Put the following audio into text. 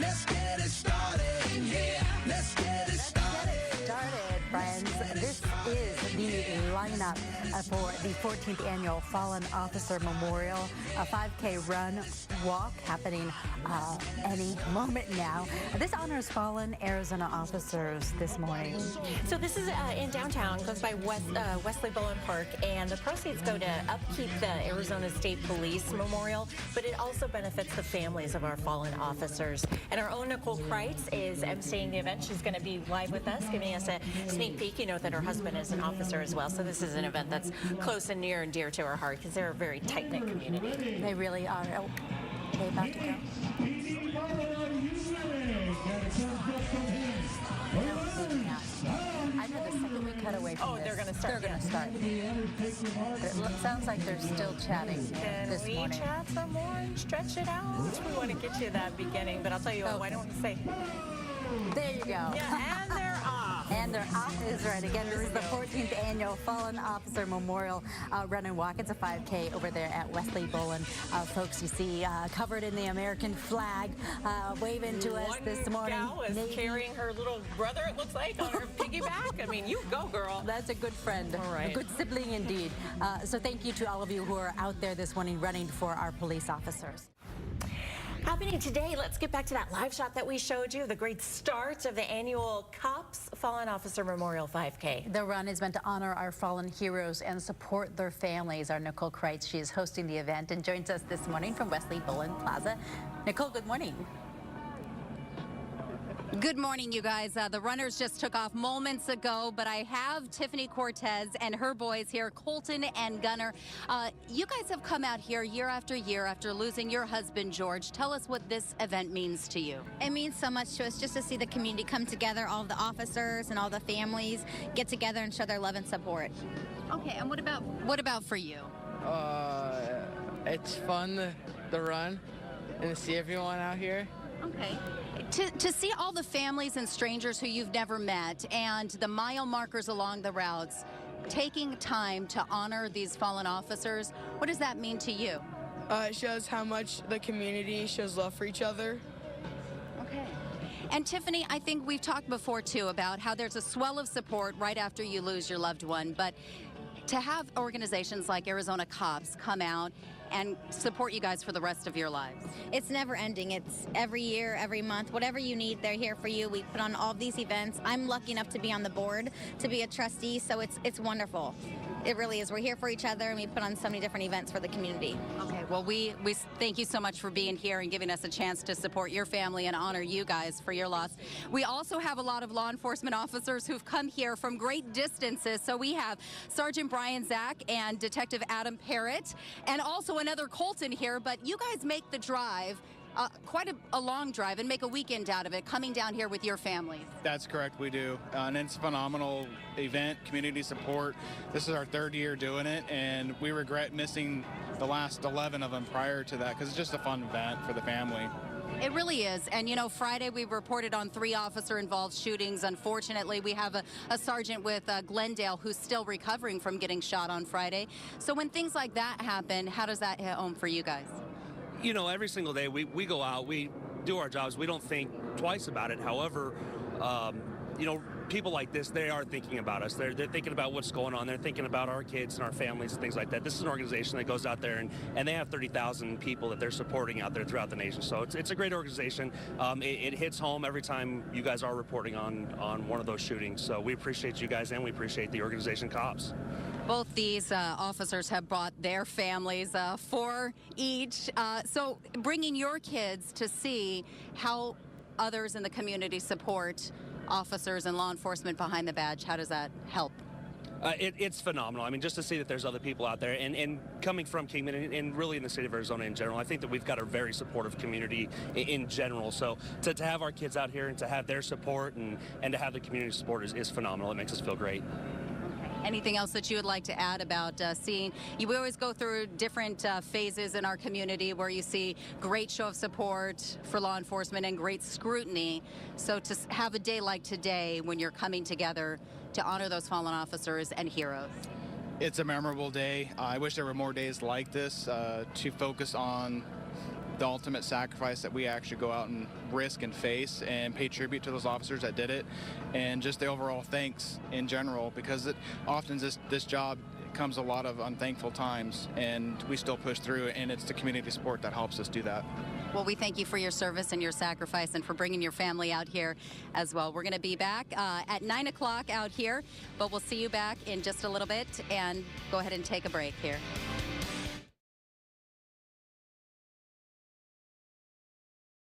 Let's get it started in here. Let's get it started. Friends. This is the lineup for the 14th Annual Fallen Officer Memorial, a 5K run walk happening any moment now. This honors fallen Arizona officers this morning. So this is in downtown, goes by Wesley Bowen Park, and the proceeds go to upkeep the Arizona State Police Memorial, but it also benefits the families of our fallen officers. And our own Nicole is emceeing the event. She's going to be live with us, giving us a sneak peek. You know that her husband is an officer as well, so this is an event that's close and near and dear to her heart because they're a very tight-knit community. They really are. Oh, they about to go. I know the second we cut away from they're going to start. They're going to start. It sounds like they're still chatting this morning. Can we chat some more and stretch it out? We want to get you that beginning, but I'll tell you what, why don't we say... There you go. Yeah, and they're off. And they're off is right. Again, this is the 14th Annual Fallen Officer Memorial Run and Walk. It's a 5K over there at Wesley Bowen. Folks, you see covered in the American flag, waving to us this morning. One gal is carrying her little brother, it looks like, on her piggyback. I mean, you go, girl. That's a good friend. All right. A good sibling indeed. So thank you to all of you who are out there this morning running for our police officers. Happening today, let's get back to that live shot that we showed you, the great start of the annual COPS Fallen Officer Memorial 5K. The run is meant to honor our fallen heroes and support their families. Our Nicole Kreitz, she is hosting the event and joins us this morning from Wesley Bowen Plaza. Nicole, good morning. Good morning, you guys. The runners just took off moments ago, but I have Tiffany Cortez and her boys here, Colton and Gunner. You guys have come out here year after year after losing your husband, George. Tell us what this event means to you. It means so much to us just to see the community come together, all of the officers and all the families get together and show their love and support. Okay, and what about for you? It's fun to run and to see everyone out here. Okay. To see all the families and strangers who you've never met and the mile markers along the routes, taking time to honor these fallen officers, what does that mean to you? It shows how much the community shows love for each other. Okay. And Tiffany, I think we've talked before too about how there's a swell of support right after you lose your loved one, but to have organizations like Arizona COPS come out and support you guys for the rest of your lives. It's never ending. It's every year, every month, whatever you need, they're here for you. We put on all these events. I'm lucky enough to be on the board, to be a trustee, so it's wonderful. It really is. We're here for each other, and we put on so many different events for the community. Okay, well, we thank you so much for being here and giving us a chance to support your family and honor you guys for your loss. We also have a lot of law enforcement officers who've come here from great distances. So we have Sergeant Brian Zach and Detective Adam Parrott, and also another Colton here, but you guys make the drive. Quite a long drive and make a weekend out of it, coming down here with your families. That's correct, we do. And it's a phenomenal event, community support. This is our third year doing it, and we regret missing the last 11 of them prior to that because it's just a fun event for the family. It really is. And, you know, Friday we reported on 3 officer-involved shootings. Unfortunately, we have a sergeant with Glendale who's still recovering from getting shot on Friday. So when things like that happen, how does that hit home for you guys? You know, every single day we go out, we do our jobs, we don't think twice about it. However, you know, people like this, they are thinking about us. They're thinking about what's going on. They're thinking about our kids and our families and things like that. This is an organization that goes out there and they have 30,000 people that they're supporting out there throughout the nation. So it's a great organization. It hits home every time you guys are reporting on one of those shootings. So we appreciate you guys and we appreciate the organization COPS. Both these officers have brought their families, 4 each. So bringing your kids to see how others in the community support officers and law enforcement behind the badge, how does that help? It's phenomenal. I mean, just to see that there's other people out there and coming from Kingman and really in the state of Arizona in general, I think that we've got a very supportive community in general. So to have our kids out here and to have their support and to have the community support is phenomenal. It makes us feel great. Anything else that you would like to add about seeing? We always go through different phases in our community where you see great show of support for law enforcement and great scrutiny. So to have a day like today when you're coming together to honor those fallen officers and heroes. It's a memorable day. I wish there were more days like this to focus on the ultimate sacrifice that we actually go out and risk and face, and pay tribute to those officers that did it, and just the overall thanks in general, because often this job comes a lot of unthankful times, and we still push through, and it's the community support that helps us do that. Well, we thank you for your service and your sacrifice and for bringing your family out here as well. We're going to be back at 9 o'clock out here, but we'll see you back in just a little bit, and go ahead and take a break here.